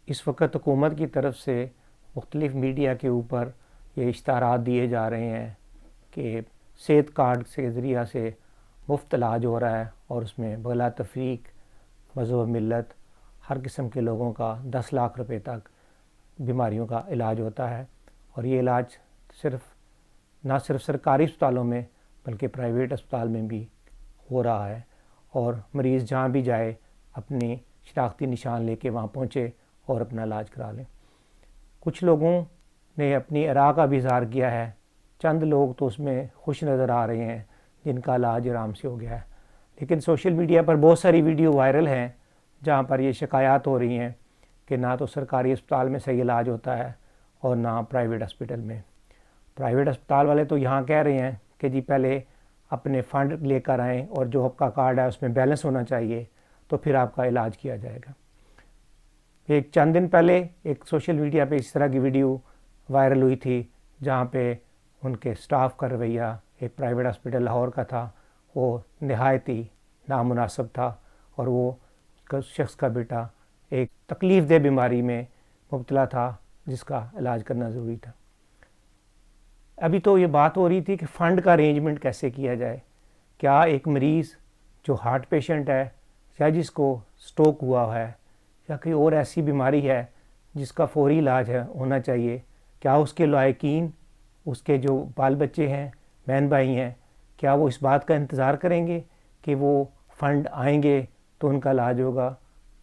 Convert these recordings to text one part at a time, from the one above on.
اس وقت حکومت کی طرف سے مختلف میڈیا کے اوپر یہ اشتہارات دیے جا رہے ہیں کہ صحت کارڈ کے ذریعہ سے مفت علاج ہو رہا ہے، اور اس میں بلا تفریق مذہب و ملت ہر قسم کے لوگوں کا 10 لاکھ روپے تک بیماریوں کا علاج ہوتا ہے۔ اور یہ علاج نہ صرف سرکاری اسپتالوں میں بلکہ پرائیویٹ اسپتال میں بھی ہو رہا ہے، اور مریض جہاں بھی جائے اپنی شناختی نشان لے کے وہاں پہنچے اور اپنا علاج کرا لیں۔ کچھ لوگوں نے اپنی آراء کا بھی اظہار کیا ہے، چند لوگ تو اس میں خوش نظر آ رہے ہیں جن کا علاج آرام سے ہو گیا ہے، لیکن سوشل میڈیا پر بہت ساری ویڈیو وائرل ہیں جہاں پر یہ شکایات ہو رہی ہیں کہ نہ تو سرکاری اسپتال میں صحیح علاج ہوتا ہے اور نہ پرائیویٹ ہاسپٹل میں۔ پرائیویٹ اسپتال والے تو یہاں کہہ رہے ہیں کہ جی پہلے اپنے فنڈ لے کر آئیں اور جو آپ کا کارڈ ہے اس میں بیلنس ہونا چاہیے تو پھر آپ کا علاج کیا جائے گا۔ ایک چند دن پہلے ایک سوشل میڈیا پہ اس طرح کی ویڈیو وائرل ہوئی تھی جہاں پہ ان کے سٹاف کا رویہ ایک پرائیویٹ ہاسپٹل لاہور کا تھا، وہ نہایت ہی نامناسب تھا، اور وہ شخص کا بیٹا ایک تکلیف دہ بیماری میں مبتلا تھا جس کا علاج کرنا ضروری تھا۔ ابھی تو یہ بات ہو رہی تھی کہ فنڈ کا ارینجمنٹ کیسے کیا جائے۔ کیا ایک مریض جو ہارٹ پیشنٹ ہے یا جس کو سٹروک ہوا ہے یا کوئی اور ایسی بیماری ہے جس کا فوری علاج ہونا چاہیے، کیا اس کے لائقین، اس کے جو بال بچے ہیں، بہن بھائی ہیں، کیا وہ اس بات کا انتظار کریں گے کہ وہ فنڈ آئیں گے تو ان کا علاج ہوگا؟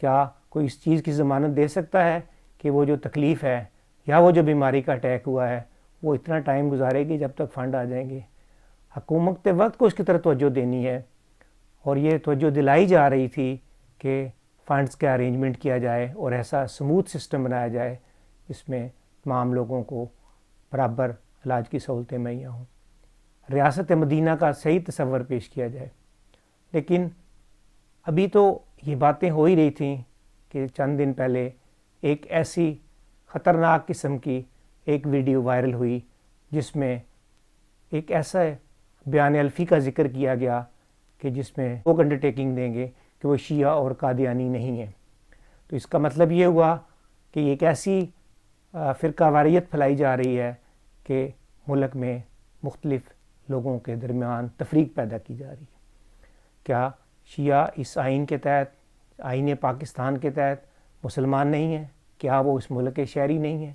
کیا کوئی اس چیز کی ضمانت دے سکتا ہے کہ وہ جو تکلیف ہے یا وہ جو بیماری کا اٹیک ہوا ہے وہ اتنا ٹائم گزارے گی جب تک فنڈ آ جائیں گے؟ حکومت وقت کو اس کی طرف توجہ دینی ہے، اور یہ توجہ دلائی جا رہی تھی کہ فنڈز کا ارینجمنٹ کیا جائے اور ایسا سموتھ سسٹم بنایا جائے جس میں تمام لوگوں کو برابر علاج کی سہولتیں مہیا ہوں، ریاست مدینہ کا صحیح تصور پیش کیا جائے۔ لیکن ابھی تو یہ باتیں ہو ہی رہی تھیں کہ چند دن پہلے ایک ایسی خطرناک قسم کی ایک ویڈیو وائرل ہوئی جس میں ایک ایسا بیان الفی کا ذکر کیا گیا کہ جس میں لوگ انڈرٹیکنگ دیں گے کہ وہ شیعہ اور قادیانی نہیں ہیں۔ تو اس کا مطلب یہ ہوا کہ ایک ایسی فرقہ واریت پھیلائی جا رہی ہے کہ ملک میں مختلف لوگوں کے درمیان تفریق پیدا کی جا رہی ہے۔ کیا شیعہ اس آئین کے تحت، آئین پاکستان کے تحت مسلمان نہیں ہیں؟ کیا وہ اس ملک کے شہری نہیں ہیں؟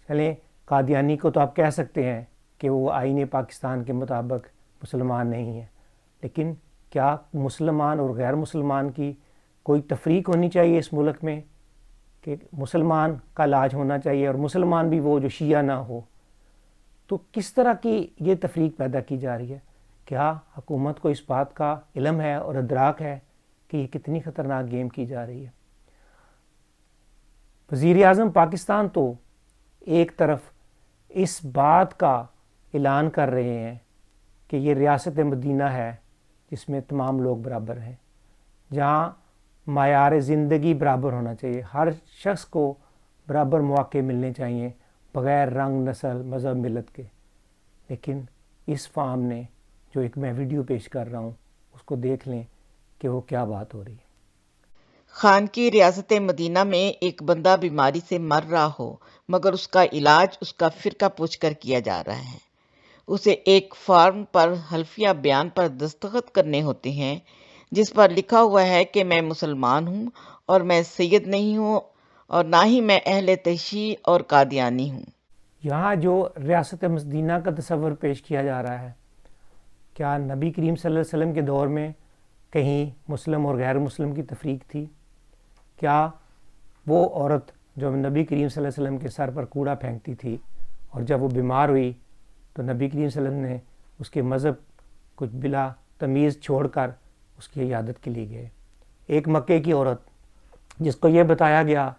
چلیں قادیانی کو تو آپ کہہ سکتے ہیں کہ وہ آئین پاکستان کے مطابق مسلمان نہیں ہیں، لیکن کیا مسلمان اور غیر مسلمان کی کوئی تفریق ہونی چاہیے اس ملک میں کہ مسلمان کا علاج ہونا چاہیے اور مسلمان بھی وہ جو شیعہ نہ ہو؟ تو کس طرح کی یہ تفریق پیدا کی جا رہی ہے؟ کیا حکومت کو اس بات کا علم ہے اور ادراک ہے کہ یہ کتنی خطرناک گیم کی جا رہی ہے؟ وزیر اعظم پاکستان تو ایک طرف اس بات کا اعلان کر رہے ہیں کہ یہ ریاست مدینہ ہے جس میں تمام لوگ برابر ہیں، جہاں معیار زندگی برابر ہونا چاہیے، ہر شخص کو برابر مواقع ملنے چاہیے بغیر رنگ، نسل، مذہب، ملت کے۔ لیکن اس فارم نے جو ایک میں ویڈیو پیش کر رہا ہوں اس کو دیکھ لیں کہ وہ کیا بات ہو رہی ہے۔ خان کی ریاست مدینہ میں ایک بندہ بیماری سے مر رہا ہو مگر اس کا علاج اس کا فرقہ پوچھ کر کیا جا رہا ہے۔ اسے ایک فارم پر حلفیہ بیان پر دستخط کرنے ہوتے ہیں جس پر لکھا ہوا ہے کہ میں مسلمان ہوں اور میں سید نہیں ہوں اور نہ ہی میں اہل تشیع اور قادیانی ہوں۔ یہاں جو ریاست مدینہ کا تصور پیش کیا جا رہا ہے، کیا نبی کریم صلی اللہ علیہ وسلم کے دور میں کہیں مسلم اور غیر مسلم کی تفریق تھی؟ کیا وہ عورت جو نبی کریم صلی اللہ علیہ وسلم کے سر پر کوڑا پھینکتی تھی اور جب وہ بیمار ہوئی تو نبی کریم صلی اللہ علیہ وسلم نے اس کے مذہب کچھ بلا تمیز چھوڑ کر اس کی عیادت کے لیے گئے؟ ایک مکے کی عورت جس کو یہ بتایا گیا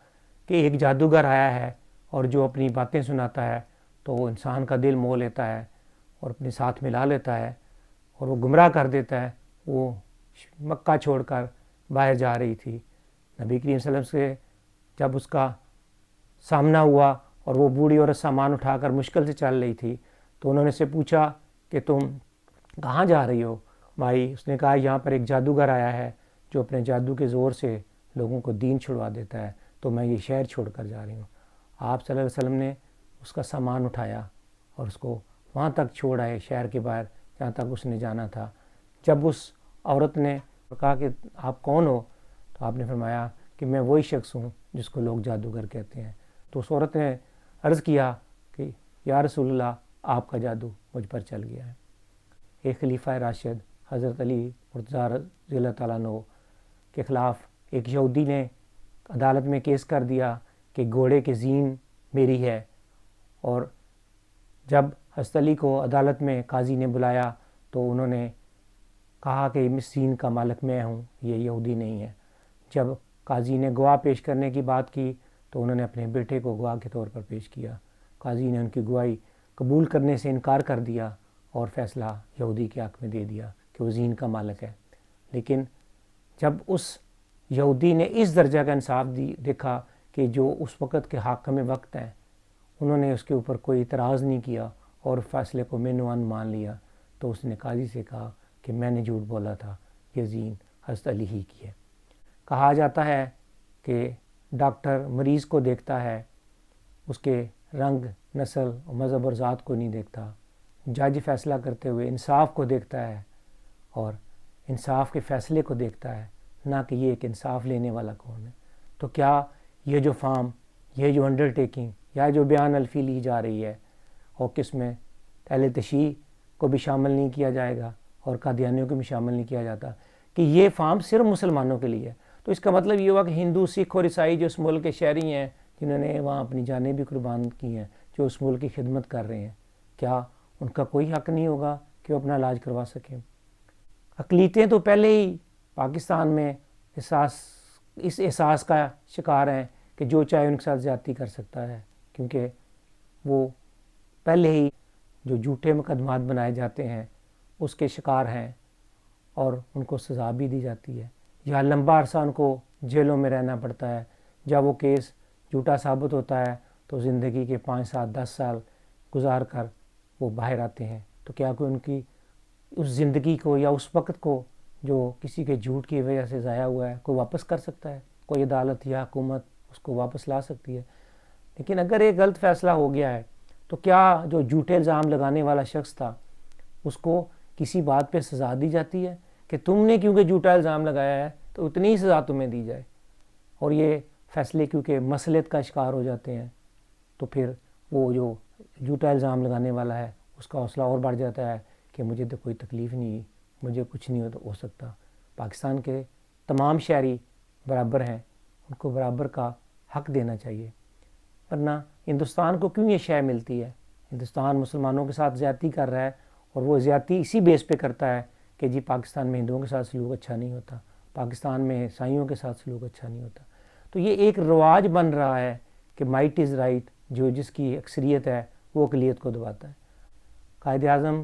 کہ ایک جادوگر آیا ہے اور جو اپنی باتیں سناتا ہے تو وہ انسان کا دل موہ لیتا ہے اور اپنے ساتھ ملا لیتا ہے اور وہ گمراہ کر دیتا ہے، وہ مکہ چھوڑ کر باہر جا رہی تھی۔ نبی کریم صلی اللہ علیہ وسلم سے جب اس کا سامنا ہوا اور وہ بوڑھی عورت سامان اٹھا کر مشکل سے چل رہی تھی تو انہوں نے سے پوچھا کہ تم کہاں جا رہی ہو بھائی؟ اس نے کہا یہاں پر ایک جادوگر آیا ہے جو اپنے جادو کے زور سے لوگوں کو دین چھڑوا دیتا ہے۔ تو میں یہ شہر چھوڑ کر جا رہی ہوں۔ آپ صلی اللہ علیہ وسلم نے اس کا سامان اٹھایا اور اس کو وہاں تک چھوڑ آئے شہر کے باہر جہاں تک اس نے جانا تھا۔ جب اس عورت نے کہا کہ آپ کون ہو، تو آپ نے فرمایا کہ میں وہی شخص ہوں جس کو لوگ جادوگر کہتے ہیں۔ تو اس عورت نے عرض کیا کہ یا رسول اللہ، آپ کا جادو مجھ پر چل گیا ہے۔ ایک خلیفہ راشد حضرت علی مرتضیٰ رضی اللہ تعالیٰ عنہ کے خلاف ایک یہودی نے عدالت میں کیس کر دیا کہ گھوڑے کی زین میری ہے، اور جب حضرت علی کو عدالت میں قاضی نے بلایا تو انہوں نے کہا کہ اس زین کا مالک میں ہوں، یہ یہودی نہیں ہے۔ جب قاضی نے گواہ پیش کرنے کی بات کی تو انہوں نے اپنے بیٹے کو گواہ کے طور پر پیش کیا۔ قاضی نے ان کی گواہی قبول کرنے سے انکار کر دیا اور فیصلہ یہودی کے حق میں دے دیا کہ وہ زین کا مالک ہے۔ لیکن جب اس یہودی نے اس درجہ کا انصاف دیکھا کہ جو اس وقت کے حاکم وقت ہیں، انہوں نے اس کے اوپر کوئی اعتراض نہیں کیا اور فیصلے کو مینوان مان لیا، تو اس نے قاضی سے کہا کہ میں نے جھوٹ بولا تھا، یہ زین حضرت علی ہی کی ہے۔ کہا جاتا ہے کہ ڈاکٹر مریض کو دیکھتا ہے، اس کے رنگ، نسل، مذہب اور ذات کو نہیں دیکھتا۔ جج فیصلہ کرتے ہوئے انصاف کو دیکھتا ہے اور انصاف کے فیصلے کو دیکھتا ہے، نہ کہ یہ ایک انصاف لینے والا کون ہے۔ تو کیا یہ جو فارم، یہ جو انڈرٹیکنگ یا جو بیان الفی لی جا رہی ہے، اور کس میں اہل تشیع کو بھی شامل نہیں کیا جائے گا اور قادیانیوں کو بھی شامل نہیں کیا جاتا، کہ یہ فارم صرف مسلمانوں کے لیے ہے، تو اس کا مطلب یہ ہوا کہ ہندو، سکھ اور عیسائی جو اس ملک کے شہری ہیں، جنہوں نے وہاں اپنی جانیں بھی قربان کی ہیں، جو اس ملک کی خدمت کر رہے ہیں، کیا ان کا کوئی حق نہیں ہوگا کہ وہ اپنا علاج کروا سکیں؟ اقلیتیں تو پہلے ہی پاکستان میں اس احساس کا شکار ہیں کہ جو چاہے ان کے ساتھ زیادتی کر سکتا ہے، کیونکہ وہ پہلے ہی جو جھوٹے مقدمات بنائے جاتے ہیں اس کے شکار ہیں اور ان کو سزا بھی دی جاتی ہے، یا لمبا عرصہ ان کو جیلوں میں رہنا پڑتا ہے۔ جب وہ کیس جھوٹا ثابت ہوتا ہے تو زندگی کے 5 سال 10 سال گزار کر وہ باہر آتے ہیں۔ تو کیا کوئی ان کی اس زندگی کو یا اس وقت کو جو کسی کے جھوٹ کی وجہ سے ضائع ہوا ہے کوئی واپس کر سکتا ہے؟ کوئی عدالت یا حکومت اس کو واپس لا سکتی ہے؟ لیکن اگر ایک غلط فیصلہ ہو گیا ہے تو کیا جو جھوٹے الزام لگانے والا شخص تھا اس کو کسی بات پہ سزا دی جاتی ہے کہ تم نے کیونکہ جھوٹا الزام لگایا ہے تو اتنی ہی سزا تمہیں دی جائے؟ اور یہ فیصلے کیونکہ مصلحت کا شکار ہو جاتے ہیں تو پھر وہ جو جھوٹا الزام لگانے والا ہے اس کا حوصلہ اور بڑھ جاتا ہے کہ مجھے تو کوئی تکلیف نہیں، مجھے کچھ نہیں ہو سکتا۔ پاکستان کے تمام شہری برابر ہیں، ان کو برابر کا حق دینا چاہیے، ورنہ ہندوستان کو کیوں یہ شے ملتی ہے؟ ہندوستان مسلمانوں کے ساتھ زیادتی کر رہا ہے، اور وہ زیادتی اسی بیس پہ کرتا ہے کہ جی پاکستان میں ہندوؤں کے ساتھ سلوک اچھا نہیں ہوتا، پاکستان میں عیسائیوں کے ساتھ سلوک اچھا نہیں ہوتا۔ تو یہ ایک رواج بن رہا ہے کہ مائٹ از رائٹ، جو جس کی اکثریت ہے وہ اقلیت کو دباتا ہے۔ قائد اعظم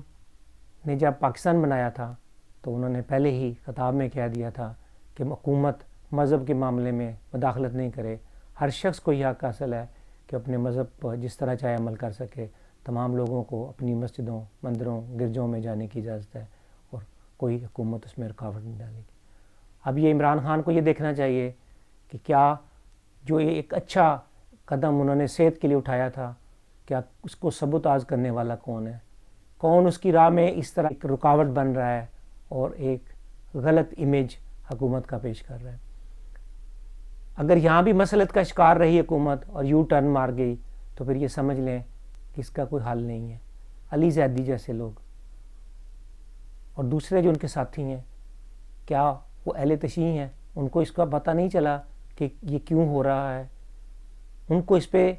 نے جب پاکستان بنایا تھا تو انہوں نے پہلے ہی خطاب میں کہہ دیا تھا کہ حکومت مذہب کے معاملے میں مداخلت نہیں کرے، ہر شخص کو یہ حق حاصل ہے کہ اپنے مذہب پر جس طرح چاہے عمل کر سکے، تمام لوگوں کو اپنی مسجدوں، مندروں، گرجوں میں جانے کی اجازت ہے اور کوئی حکومت اس میں رکاوٹ نہیں ڈالے گی۔ اب یہ عمران خان کو یہ دیکھنا چاہیے کہ کیا جو یہ ایک اچھا قدم انہوں نے صحت کے لیے اٹھایا تھا، کیا اس کو سبوتاژ کرنے والا کون ہے؟ کون اس کی راہ میں اس طرح ایک رکاوٹ بن رہا ہے اور ایک غلط امیج حکومت کا پیش کر رہا ہے؟ اگر یہاں بھی مصلحت کا شکار رہی حکومت اور یو ٹرن مار گئی تو پھر یہ سمجھ لیں کہ اس کا کوئی حل نہیں ہے۔ علی زیدی جیسے لوگ اور دوسرے جو ان کے ساتھی ہیں، کیا وہ اہل تشیع ہیں؟ ان کو اس کا پتہ نہیں چلا کہ یہ کیوں ہو رہا ہے؟ ان کو اس پہ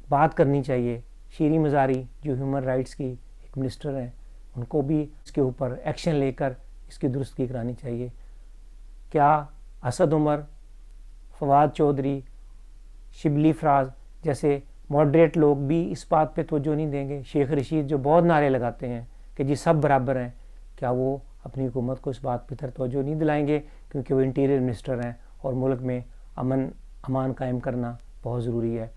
بات کرنی چاہیے۔ شیریں مزاری جو ہیومن رائٹس کی ایک منسٹر ہیں، ان کو بھی اس کے اوپر ایکشن لے کر اس کی درستگی کرانی چاہیے۔ کیا اسد عمر، فواد چودھری، شبلی فراز جیسے ماڈریٹ لوگ بھی اس بات پہ توجہ نہیں دیں گے؟ شیخ رشید جو بہت نعرے لگاتے ہیں کہ جی سب برابر ہیں، کیا وہ اپنی حکومت کو اس بات پہ توجہ نہیں دلائیں گے؟ کیونکہ وہ انٹیریئر منسٹر ہیں اور ملک میں امان قائم کرنا بہت ضروری ہے۔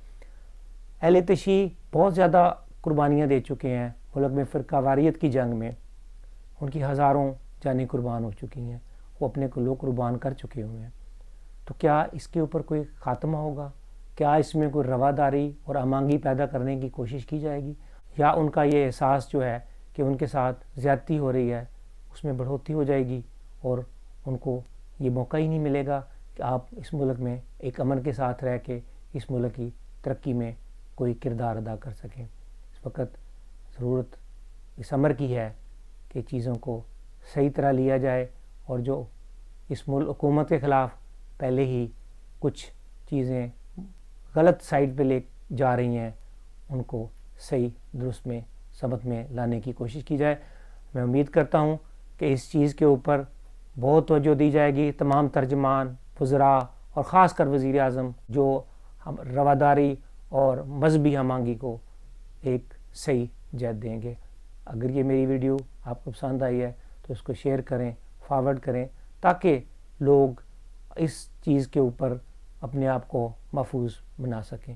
اہل تشیع بہت زیادہ قربانیاں دے چکے ہیں ملک میں، فرقہ واریت کی جنگ میں ان کی ہزاروں جانیں قربان ہو چکی ہیں، وہ اپنے کو لوگ قربان کر چکے ہوئے ہیں۔ تو کیا اس کے اوپر کوئی خاتمہ ہوگا؟ کیا اس میں کوئی رواداری اور امانگی پیدا کرنے کی کوشش کی جائے گی، یا ان کا یہ احساس جو ہے کہ ان کے ساتھ زیادتی ہو رہی ہے اس میں بڑھوتری ہو جائے گی، اور ان کو یہ موقع ہی نہیں ملے گا کہ آپ اس ملک میں ایک امن کے ساتھ رہ کے اس ملک کی ترقی میں کوئی کردار ادا کر سکیں؟ اس وقت ضرورت اس امر کی ہے کہ چیزوں کو صحیح طرح لیا جائے، اور جو اس ملک حکومت کے خلاف پہلے ہی کچھ چیزیں غلط سائڈ پہ لے جا رہی ہیں ان کو صحیح درست میں سمت میں لانے کی کوشش کی جائے۔ میں امید کرتا ہوں کہ اس چیز کے اوپر بہت توجہ دی جائے گی، تمام ترجمان، وزراء اور خاص کر وزیر اعظم جو رواداری اور مذہبی ہم آہنگی کو ایک صحیح جہت دیں گے۔ اگر یہ میری ویڈیو آپ کو پسند آئی ہے تو اس کو شیئر کریں، فارورڈ کریں، تاکہ لوگ اس چیز کے اوپر اپنے آپ کو محفوظ بنا سکیں۔